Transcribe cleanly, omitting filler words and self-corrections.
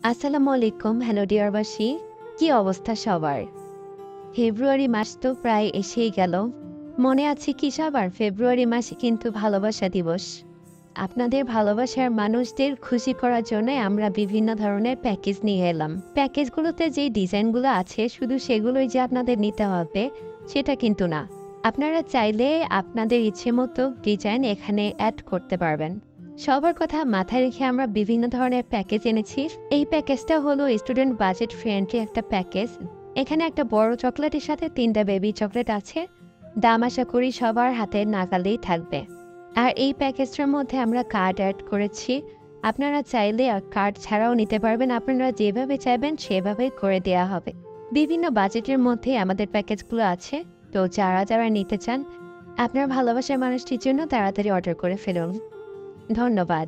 আসসালামু আলাইকুম। হ্যালো ডিয়ারবাসী, কি অবস্থা সবার? ফেব্রুয়ারি মাস তো প্রায় এসেই গেল। মনে আছে কি সবার? ফেব্রুয়ারি মাসে কিন্তু ভালোবাসা দিবস। আপনাদের ভালোবাসার মানুষদের খুশি করার জন্য আমরা বিভিন্ন ধরনের প্যাকেজ নিয়ে এলাম। প্যাকেজগুলোতে যে ডিজাইনগুলো আছে শুধু সেগুলোই যে আপনাদের নিতে হবে সেটা কিন্তু না। আপনারা চাইলে আপনাদের ইচ্ছে মতো ডিজাইন এখানে অ্যাড করতে পারবেন। সবার কথা মাথায় রেখে আমরা বিভিন্ন ধরনের প্যাকেজ এনেছি। এই প্যাকেজটা হলো স্টুডেন্ট বাজেট ফ্রেন্ডলি একটা প্যাকেজ। এখানে একটা বড় চকলেটের সাথে ৩টা বেবি চকলেট আছে। দাম আশা করি সবার হাতের নাগালেই থাকবে। আর এই প্যাকেজটার মধ্যে আমরা কার্ড অ্যাড করেছি। আপনারা চাইলে কার্ড ছাড়াও নিতে পারবেন। আপনারা যেভাবে চাইবেন সেভাবেই করে দেয়া হবে। বিভিন্ন বাজেটের মধ্যে আমাদের প্যাকেজগুলো আছে। তো যারা নিতে চান আপনার ভালোবাসার মানুষটির জন্য তাড়াতাড়ি অর্ডার করে ফেলুন। ধন্যবাদ।